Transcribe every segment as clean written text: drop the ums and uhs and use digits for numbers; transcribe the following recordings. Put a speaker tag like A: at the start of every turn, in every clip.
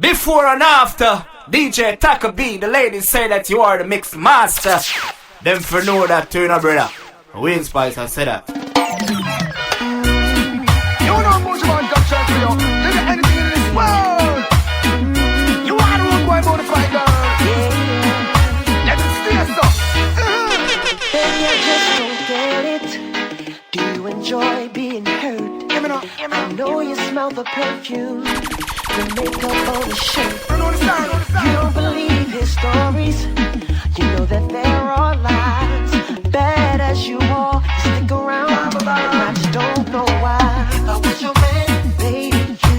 A: Before and after, DJ Taka B, the ladies say that you are the mix master. Them for know that too, no brother. Wayne Spice, I said that.
B: You know much about God shot for you. Look at anything in this world. You are the one going to fight, girl. Let it stay so.
C: Baby, I just don't get it. Do you enjoy being hurt? I know you smell the perfume, the makeup on the shirt. You don't believe his stories. You know that there are lies. Bad as you are, you stick around, and I just don't know why. If I was your man, baby, you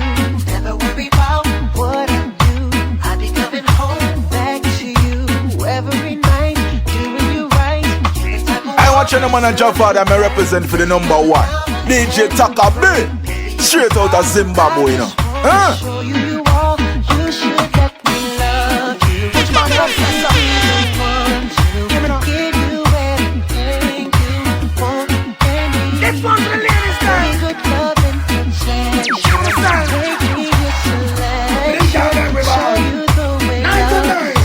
C: never worry about what I do. I'd be coming home back to you every night, doing you right.
D: I want you to man and Jaffa that I represent for the number one. DJ Taka B, straight out of Zimbabwe, you know.
C: Show you all, you should let me love you. Which man loves you? Give you everything you want and need.
B: This one's for the ladies, guys.
C: Good love and consent. Make me your selection. Show you the way love's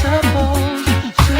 C: supposed to be.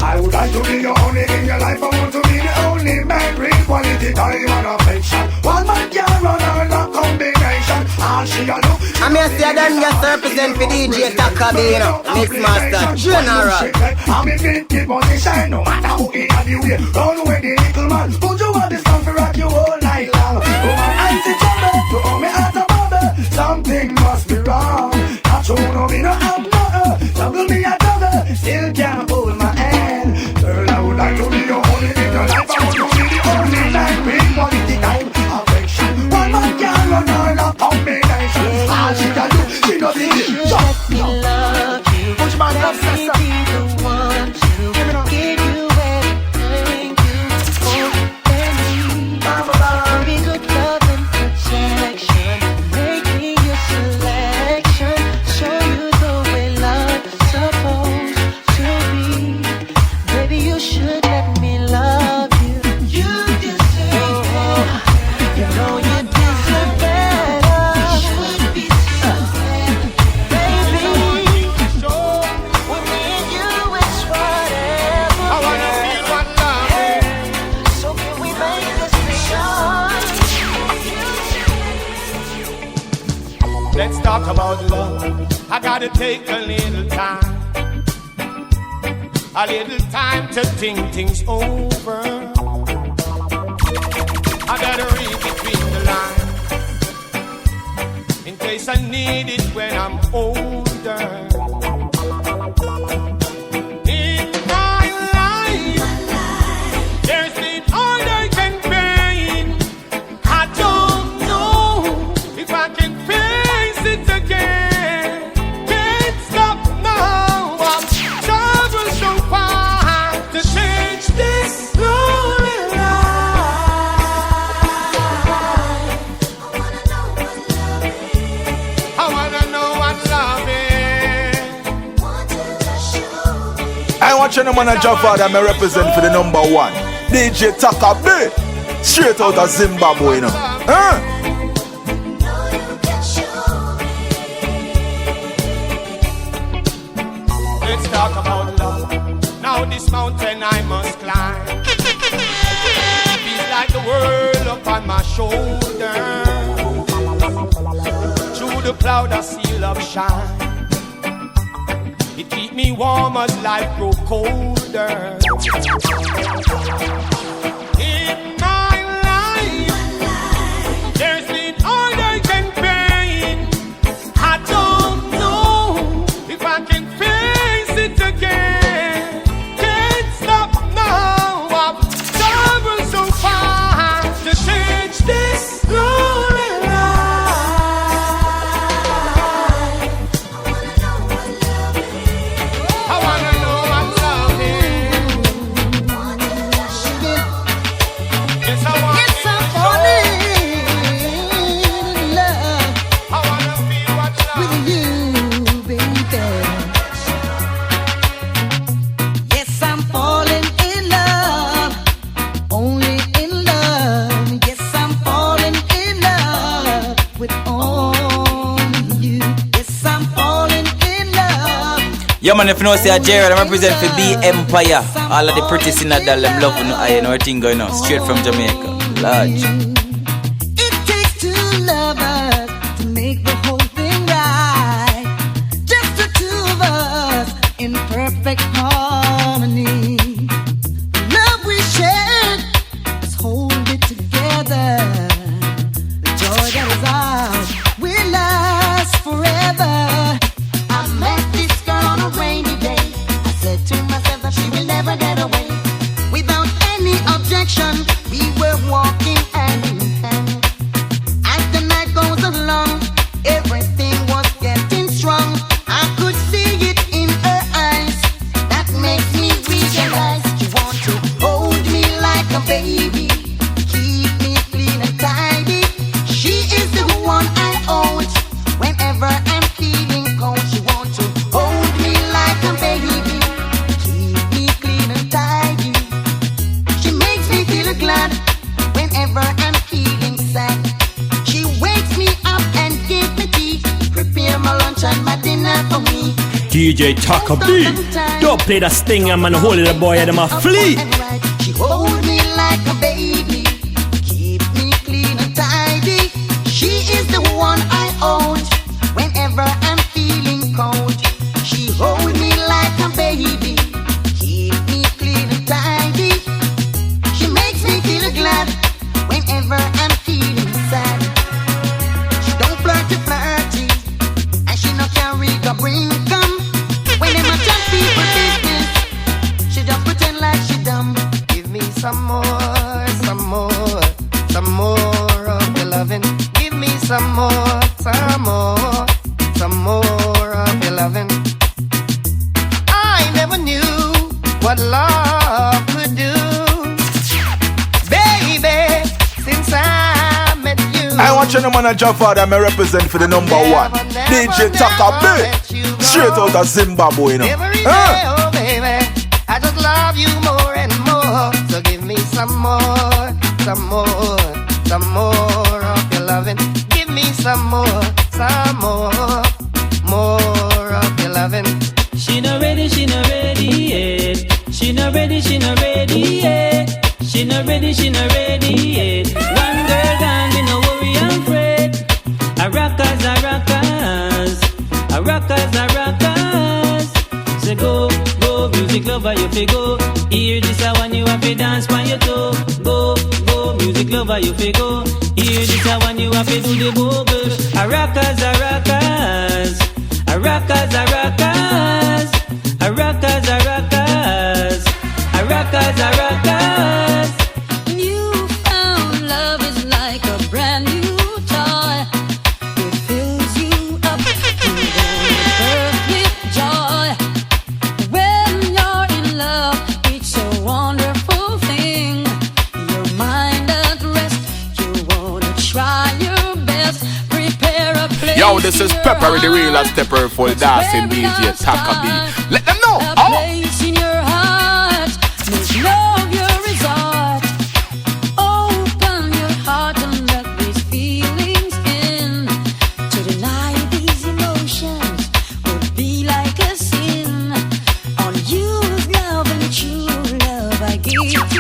B: I would like to be your only in your life. I want to be the only man. Real quality time and affection. One man can run her love combination. All she a look.
E: I'm here to say I done just represent for DJ Taka B, you know. Mix Master General.
B: I'm in 50 position. No matter who in the way. Run away the little man. Put you on the stand for rock you all night long. Oh my eyes in trouble. You owe me out of bubble. Something must be wrong. Not you know me no I'm not. Double me a double. Still can't hold my hand. Girl, I would like to be your only in your life. I want to be the only man with quality time, affection. One man can run all the combination. All she can do, she does it.
C: Let me love you.
B: Push my love,
C: Let me
B: sister.
C: be the one to give you everything you want and need. Be good love and protection. Make me your selection. Show you the way love's supposed to be. Baby, you should let me love you. You deserve it. You know you deserve better. You should be baby. With me and you, it's whatever.
B: I wanna feel what love is.
C: So can we make this beyond?
F: Let's talk about love. I gotta take a little time. A little time to think things over. I gotta read between the lines in case I need it when I'm older. In my life, there's been heartache and pain. I don't know if I can face it again. Can't stop now. I've traveled so far to change this lonely life. I wanna know what love is.
D: I want you to man and Jaffa that I represent for the number one. DJ Taka B, straight out of Zimbabwe, you know.
F: Let's talk about love. Now this mountain I must climb. Feels like the world upon my shoulder. Through the cloud I see love shine. It keep me warm as life grow colder. In my life, there's been heartache and pain. I don't know if I can face it again. Can't stop now. I've traveled so far to change this lonely life. I wanna know what love is. Yes, I want it.
C: I'm falling in love
F: I wanna feel what love
C: with you, baby. Yes, I'm falling in love, only in love. Yes, I'm falling in love with only
G: Yo man, if you know say Jared, I'm represent for B Empire. All of the pretty sinner doll, them love you know, I know everything going on. Straight from Jamaica. Large.
C: It takes two lovers to make the whole thing right. Just the two of us in perfect harmony. The love we shared, let's hold it together. The joy that is ours will last forever. I met this girl on a rainy day. I said to myself that she will never get away. Without any objection, we were walking hand in hand. As the night goes along, everything was getting strong. I could see it in her eyes. That makes me realize she wants to hold me like a baby, keep me clean and tidy. She is the one I own. Whenever I'm feeling cold, she wants to hold me like a baby, keep me clean and tidy. She makes me feel glad whenever I'm feeling sad. She wakes me up and gives me tea, prepare my lunch and my dinner for me.
H: DJ Taka B, don't play that stinger, man. Hold the boy, and them a flee.
C: She hold me like a baby, keep me clean and tidy. She is the one I own. Whenever I'm feeling cold, she hold me like a baby, keep me clean and tidy. She makes me feel glad whenever I'm feeling sad. She don't flirty, and she no carry the bring come. Whenever I tell people business, she just pretend like she dumb. Give me some more, some more, some more of your loving. Give me some more, some more, some more of your loving. I never knew what love could do, baby, since I met you.
D: I want you to man a job for them. I represent for the number one. DJ Taka B. Straight out of Zimbabwe, you know.
C: Every day, oh baby, I just love you more and more. So give me some more, some more, some more of your loving. Give me some more of your loving.
I: She not ready, she not ready yet. She not ready, she not ready yet. She not ready, she not ready yet. One girl gone, me no worry and fret. A rockers, a rockers, a rockers, a rockers. Say go, go, music lover, you fi go. Hear this a one you have to dance on your toe. Go, go, music lover, you fi go. Hear this a one you have to do the bogle. A rockers, a rockers, a rockers, a rockers, a rockers, a rockers, a rockers, a rockers.
C: You found love is like a brand new toy. It fills you up with joy. When you're in love, it's a wonderful thing. Your mind at rest, you wanna try your best. Prepare a place.
A: Yo, this is Pepper the real and stepper for dancing DJ Taka B. Let them know.
C: A place in your heart, make love your resort. Open your heart and let these feelings in. To deny these emotions would be like a sin. On you is love and true love I give to you.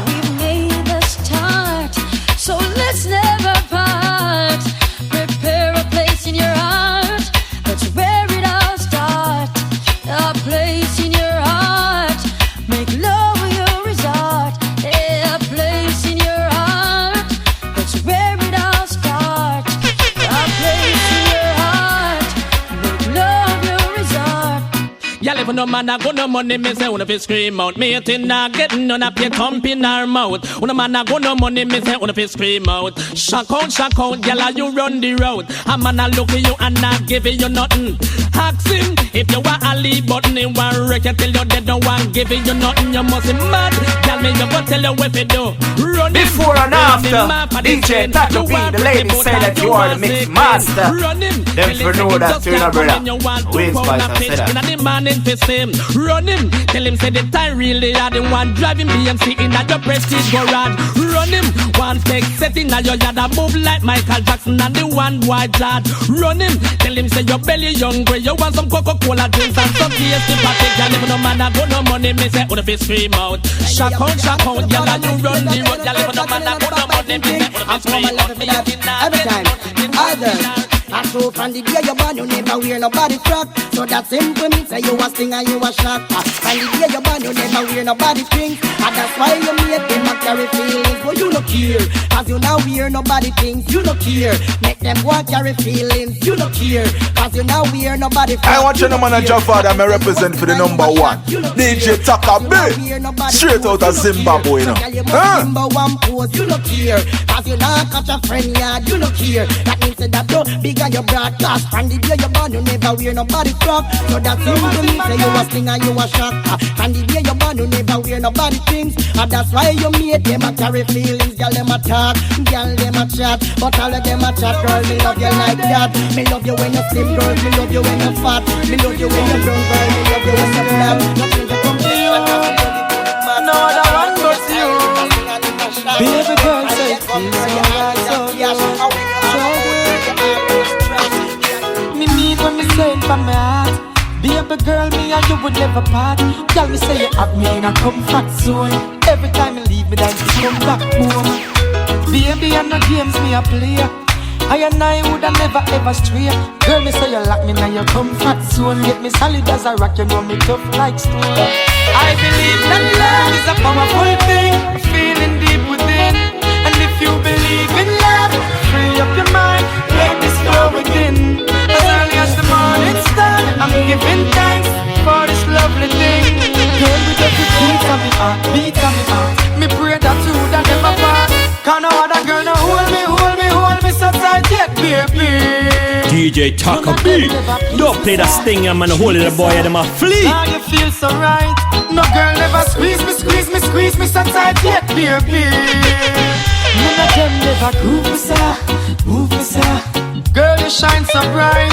C: We've made the start, so let's never part. Prepare a place in your heart, that's where it all starts. A place in your heart, make love your resort. A place in your heart, that's where it all starts. A place in your heart, make love your resort.
I: Y'all if no man a go no money, me say una fi scream out. Me think not getting none of your thump in our mouth. Una man a go no money, me say una fi scream out. Shock out, y'all you run the road. A man a look at you and not giving you nothing. Ask him if you want a lead button in one record till you dead, don't want giving you nothing. You must be mad. Tell me you go tell you what to do. Run
A: Before and after, DJ Taka B, the ladies say that you are the mix master. Them for know that you're not brother. Wayne Spice has said that.
H: face him. Run him, tell him say the time really hard. The one driving BMC in at your prestige garage. Run him, one fake setting at your yard. I move like Michael Jackson and the one white lad. Run him, tell him say your belly hungry. You want some Coca-Cola drinks and some tasty party. Girl, if no man I got no money, me say would be scream out. Shock out, girl, and you run the road. Girl, if no man I got no money, me say would be scream out.
E: Every time, others. And so from the day you're born, you never wear nobody frock. So that simple means say you a sting and you a shock. From the day you're born, you never wear nobody things. And that's why you make them a carry feelings. But you no care, cause you now wear nobody things. You no care, make them go and carry feelings. You no care, cause you now wear nobody frock.
D: I want you to man and Jaffa that me represent for the number one. DJ Taka B, straight out of Zimbabwe, you know.
E: Number one pose, you no care, cause you now catch a friend yard. You no care, that means that you big and you broadcast. And the day you're born, you never wear nobody frock. So that's simple means say you a sting and you a shock. And the day you're born, you never wear nobody things. And that's why you made them a carry feelings. Girl, them a talk, girl, them a chat. But all of them a chat, girl, me love you like that. Me love you when you slim, girl, me love you when you fat. Me love you when you brown, girl, me love you when you black. Nothing to come to you.
J: No other one but you. Baby girl, say it feels alright, so me mean when me say it from my heart. Baby girl, me and you would never part. Tell me say you have me in a comfort zone. Every time you leave me, then you come back home. Baby, and no games me a play. I and I woulda never ever stray. Girl, me say you lock me in your comfort zone. Get me solid as a rock, you know me tough like stone. I believe that love is a powerful thing, feeling deep within. And if you believe in love, free up your mind, let this flow within. As early as the morning star, I'm giving thanks for this lovely thing. Girl, with every beat of me heart, beat of me heart, me pray that you woulda never part. Can no other girl no hold me so tight yet, baby.
H: DJ Taka B, don't play that stinger, man. Hold it, boy, them a flee.
J: Now you feel so right. No girl never squeeze me so tight yet, baby. None of them never groove me, sir, move me, sir. Girl, you shine so bright.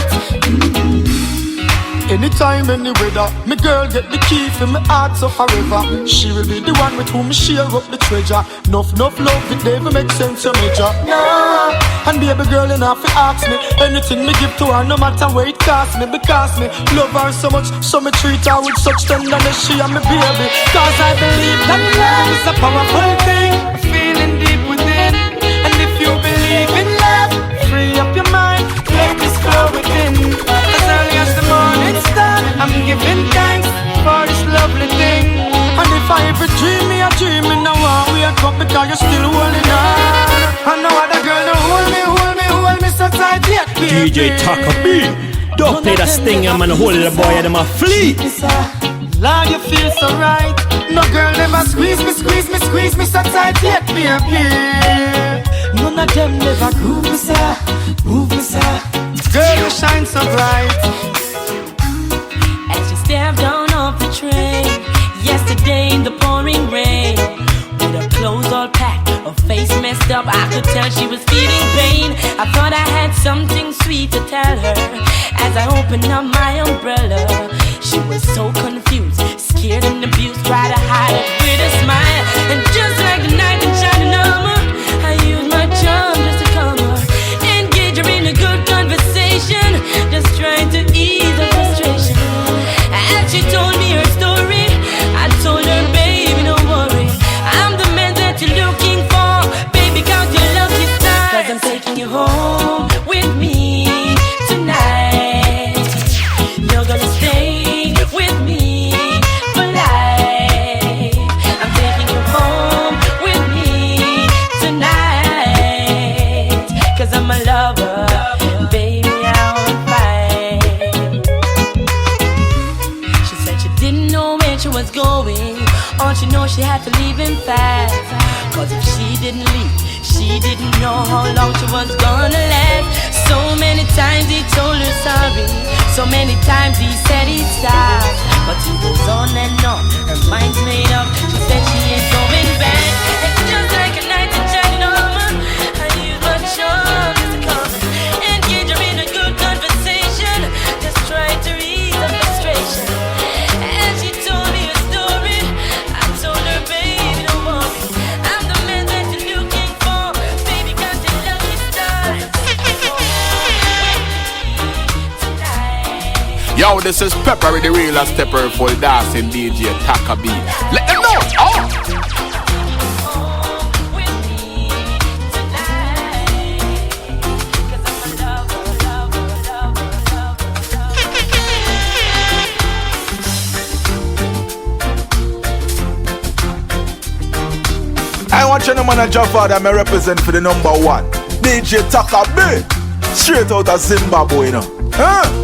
J: Anytime, any weather, me girl get the key for me heart so forever. She will be the one with whom me share up the treasure. Enough love, it never makes sense to measure. Nah, and baby girl, you know if you ask me anything me give to her, no matter where it costs me. Because me love her so much, so me treat her with such tenderness. She and me baby, cause I believe that love is a powerful thing, feeling deep within. And if you believe in love, free up your mind, let this flow within. As early as the morning star, I'm giving thanks for this lovely thing. And if I ever dream me, I dream me now. I wake up because you're still holding on. And no other girl no hold me so tight yet, baby.
H: DJ Taka B, don't play that stinger, man. Hold it, boy, them a flee.
J: Lord, you feel so right. No girl never squeeze me so tight yet, baby. None of them never groove me, sir, move me, sir. Girl, you shine so bright.
I: As she stepped down off the train yesterday in the pouring rain, with her clothes all packed, her face messed up, I could tell she was feeling pain. I thought I had something sweet to tell her as I opened up my umbrella. She was so confused, scared and abused, tried to hide it with a smile. And just like the night in shining armor, I used my charm just to calm her, engage her in a good conversation, just trying to ease her frustration. As she told me her story, I told her, baby, don't worry, I'm the man that you're looking for. Baby, count your lucky stars, 'cause I'm taking you home with me tonight. You're gonna stay with me for life. I'm taking you home with me tonight, 'cause I'm a lover, baby, I won't fight. She said she didn't know where she was going, all she knows she had to leave him fast. 'Cause if she didn't leave, she didn't know how long she was gonna last. So many times he told her sorry, so many times he said he'd stop, but he goes on and on, her mind's made up. She said she ain't going back. It's just like a night in shining armor, I use my charm just to calm her, engage her in a good conversation, just try to ease the frustration.
D: Yo, this is Pepper with the real and stepper full dancing DJ Taka B. Let them know. Oh. I want you to man a Jaffa that may represent for the number one DJ Taka B. Straight out of Zimbabwe, you know. Huh?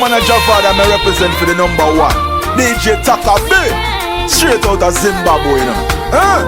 D: Man a Jaffa that may represent for the number one DJ Taka B. Straight out of Zimbabwe, you know. Huh?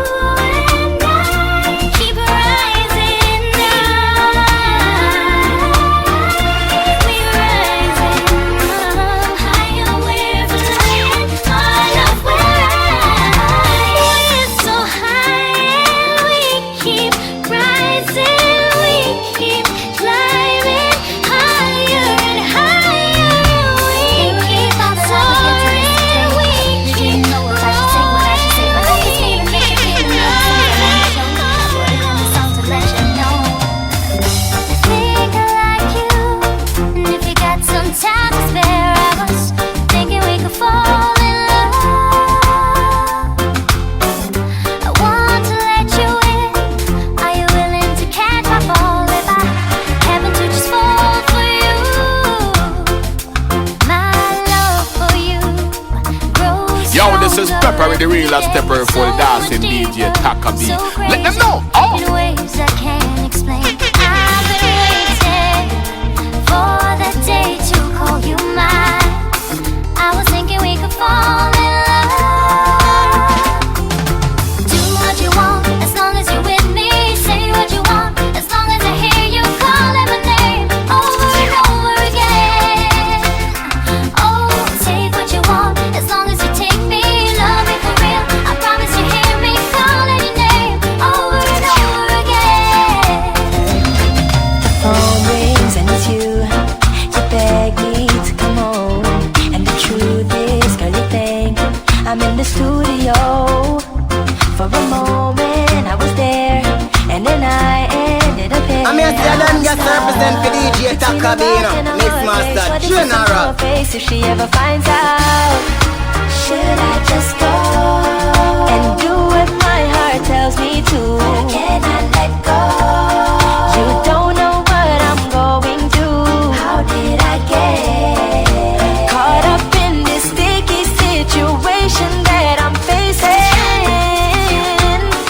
D: This is Pepper with the real and stepper full dancing DJ Taka B. Let them know. Oh. In ways I can't explain. I've been waiting for that day to call you mine. I was thinking we could fall in love. Do what you want as long as you're with me. Say what you want as long as I hear you calling my name over and over again. Oh, take what you want as long as you take me. I'm in the studio. For a moment I was there, and then I ended up here. I'm here to them just represent for DJ Taka B, Mix Master General. If she ever finds out, should I just go and do what my heart tells me to? I cannot let go. You don't know what I'm going through. How did I get caught up in this sticky situation that I'm facing?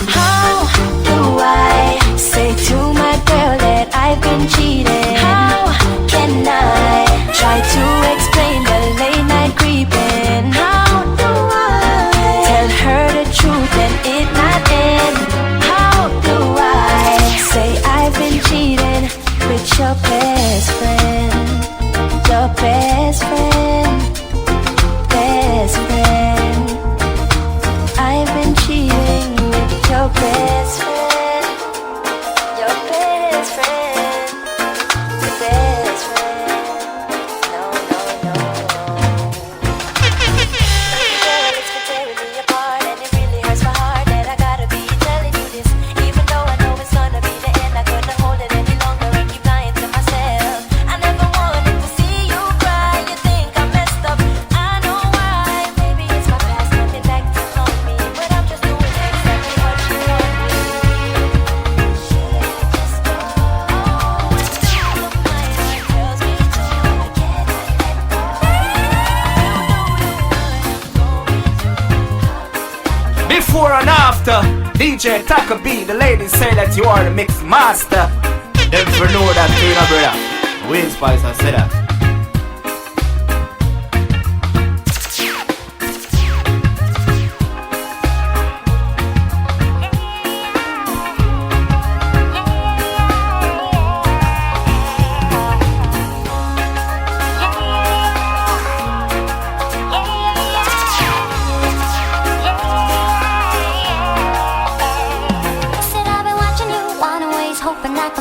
D: How do I say to my girl that I've been cheating? How can I try to explain the late night creeping? How do I tell her the truth and it not end? How do I say I've been cheating with your best friend? Your best friend, best friend. I've been cheating with your best friend. Your best friend, your best friend. No, no, no.
A: master, DJ Taka B. The ladies say that you are the mix master. Them for know that too, no brother. Wayne Spicer said that.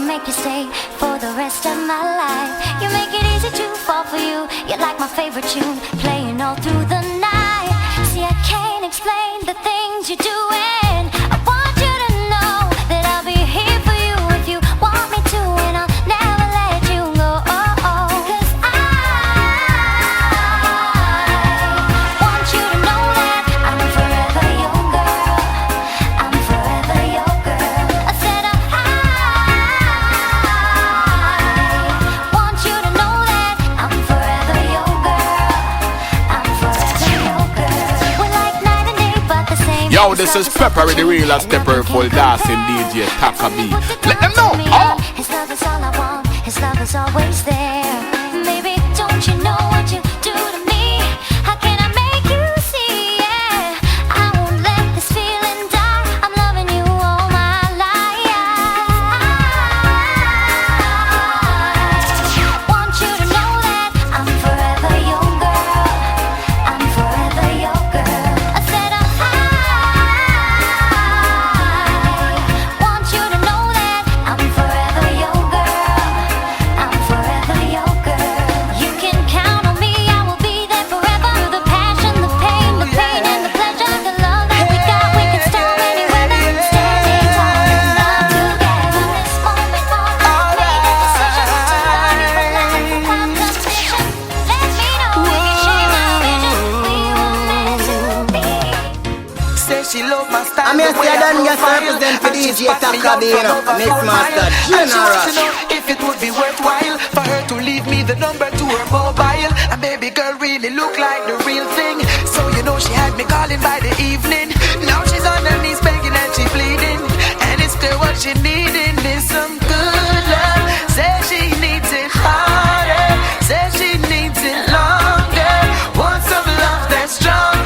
D: Make you stay for the rest of my life. You make it easy to fall for you. You're like my favorite tune, playing all through the night. See, I can't explain the things you're doing. I want you to know that I'll be here for you if you want me to, and I'll never let you go. Cause I want you to know that I'm forever your girl. I'm forever your girl. I said
F: yo, this is Pepper with the real as Pepper full dancing DJ Taka B. Let them know. Oh.
D: His love is all I want. His love is always there. Maybe don't you know what you do to me? How can I make you see? Yeah, I won't let this feeling die. I'm loving you all my life. I want you to know that I'm forever your girl. I'm forever your girl. I said
E: I'm here to done just represent for DJ Taka B, you know, Mix Master General.
K: If it would be worthwhile for her to leave me the number to her mobile. And baby girl really look like the real thing. So you know she had me calling by the evening. Now she's on her knees begging and she pleading. And it's still what she needing is some good love. Say she needs it harder. Say she needs it longer. Want some love that's stronger.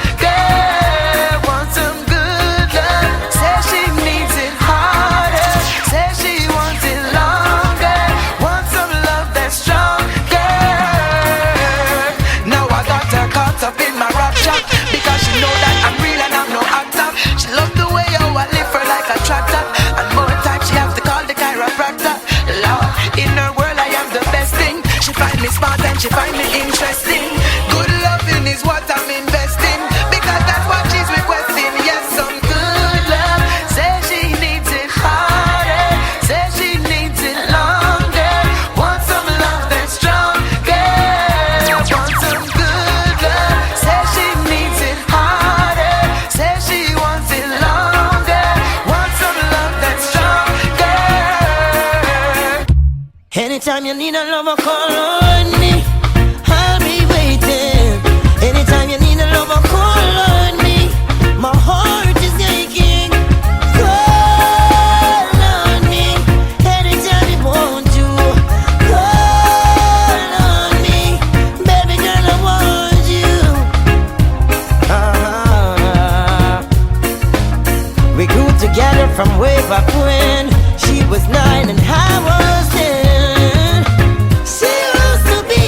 K: Because she know that I'm real and I'm no actor. She love the way how I live her like a tractor. And more time she have to call the chiropractor. Lord, in her world I am the best thing. She find me smart and she find me interesting. Good loving is what I'm investing. Because that's what she's requesting. Yes, some good love. Say she needs it harder. Say she needs it longer. Want some love that's stronger. Want some good love. Say she needs it harder. Say she wants it longer. Want some love that's stronger.
E: Anytime you need a lover, call on me. I'll be waiting. Anytime you need a lover, call on me. My heart is aching. Call on me. Anytime you want to. Call on me. Baby girl, I want you. We grew together from way back when she was 9 and I was 10. She used to be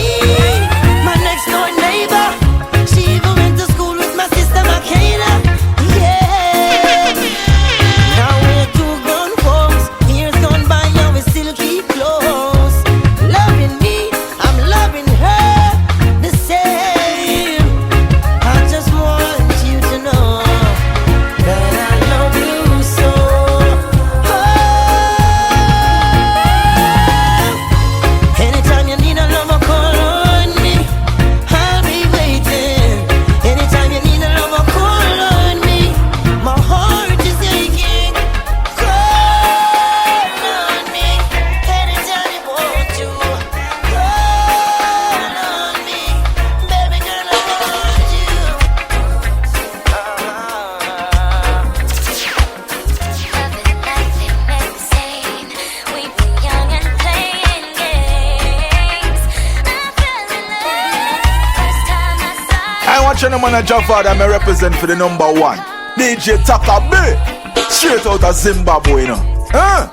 L: watching the man of Jaffa that may represent for the number one. DJ Taka B. Straight out of Zimbabwe, you know. Huh?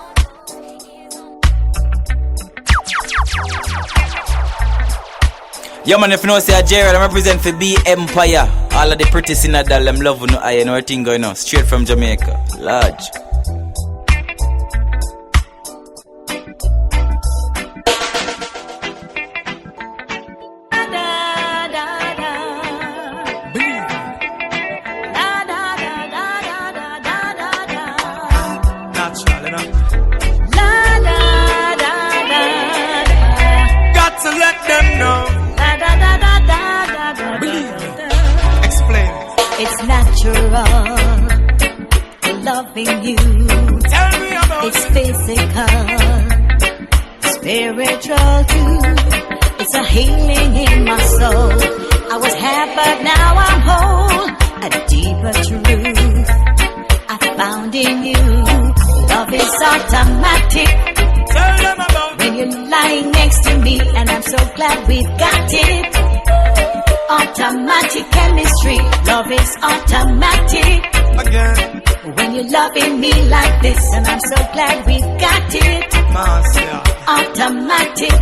G: Yo man, if you know say Gerald, I represent for B Empire. All of the pretty sinadal, them love no I know everything going on. Straight from Jamaica. Large.
M: It's natural, loving you.
F: Tell me about
M: it's physical, spiritual too. It's a healing in my soul. I was half, but now I'm whole. A deeper truth I found in you. Love is automatic.
F: Tell them about
M: when you're lying next to me, and I'm so glad we've got it. Automatic chemistry, love is automatic.
F: Again.
M: When you're loving me like this, and I'm so glad we've got it.
F: Marcia.
M: Automatic.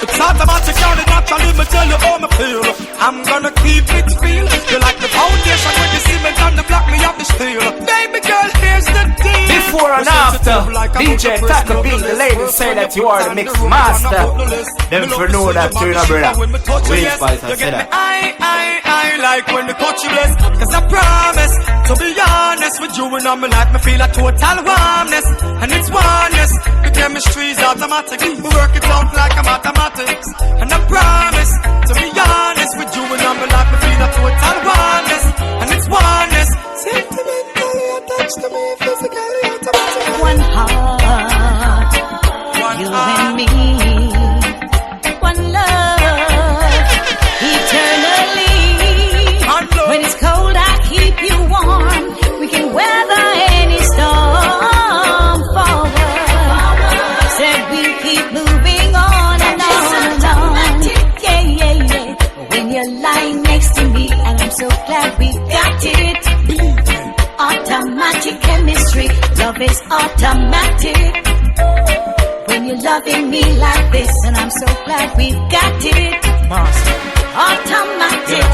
F: It's automatic, now the naturally, me tell you how me feel. I'm gonna keep it real. You like the foundation with the cement and the block, me have the steel. Baby girl, here's the deal.
A: Before and after, DJ Taka being the ladies say that you are the mix master. Them for know that you're not brother. Wait, Spice, I said that.
F: I like when the touch you bless. Cause I promise to be honest with you, and I'm like me feel a total warmness. And it's oneness. The chemistry's automatic. We work it out like a mathematics. And I promise to be honest with you, and I'm like me feel a total warmness. And it's oneness. Sentimentally attached to me, physically automatic.
M: One heart, you and me. One love, eternally. When it's cold, I keep you warm. We can weather any storm forward. Said we'll keep moving on and on and on. Yeah, yeah, yeah. When you're lying next to me, and I'm so glad we got it. Automatic chemistry, love is automatic. When you're loving me like this, and I'm so glad we've got it. Automatic.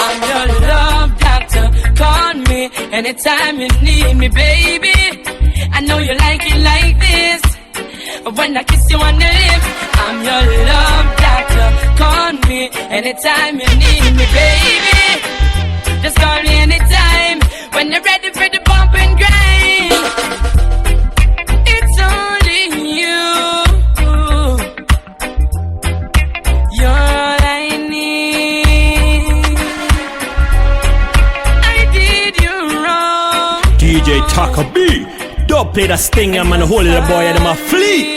H: I'm your love doctor, call me anytime you need me, baby. I know you like it like this, when I kiss you on the lips. I'm your love doctor, call me anytime you need me, baby. Just call me anytime, when you're ready for the bump and grind. It's only you, you're all I need. I did you wrong.
N: DJ Taka B, don't play that stinger, man. Hold the boy and them a flee.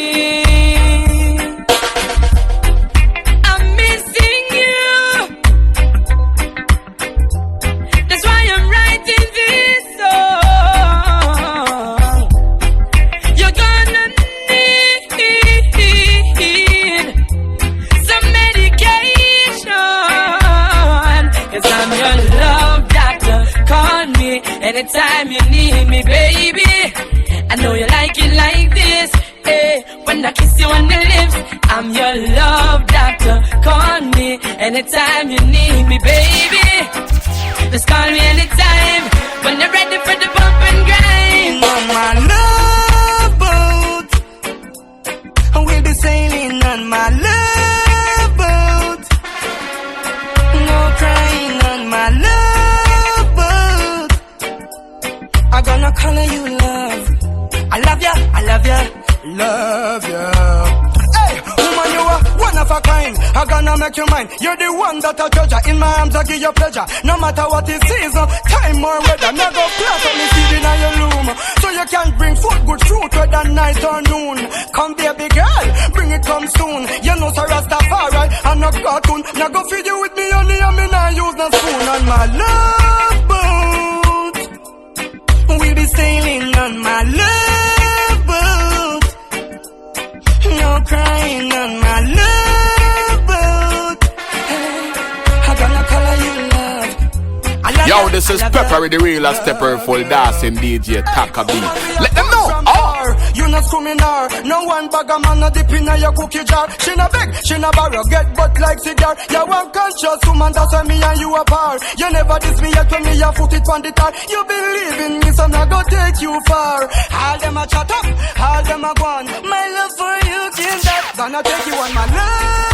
H: Anytime you need me, baby. I know you like it like this, eh? When I kiss you on the lips, I'm your love doctor. Call me anytime you need me, baby. Just call me anytime when you're ready for the bump and grind.
K: On my love boat, we'll be sailing on my love boat. No crying on my love. I'm gonna color you love. I love ya, I love ya,
F: love ya. Hey, woman, you are one of a kind. I'm gonna make you mine. You're the one that I treasure. In my arms I give you pleasure. No matter what it season, time or weather, never flat on me seed in your loom. So you can bring food, good fruit, whether night or noon. Come baby girl, bring it come soon. You know so Rastafari, I'm not cartoon. Now go feed you with me only, and me not use no spoon. On my love boat, we'll be sailing on my love boat. No crying on my love boat. Hey, I'm gonna
O: Yo, this is Pepper, the real stepper, full dancing DJ Taka B. Let them know.
F: You not screaming her. No one bag a man a dip in your cookie jar. She na beg, she na borrow, get butt like cigar. You one conscious woman, that's why me and you apart. You never diss me yet when me a foot it on the tar. You believe in me, so I go take you far. All them a chat up, all them a go on. My love for you till that gonna take you on my love.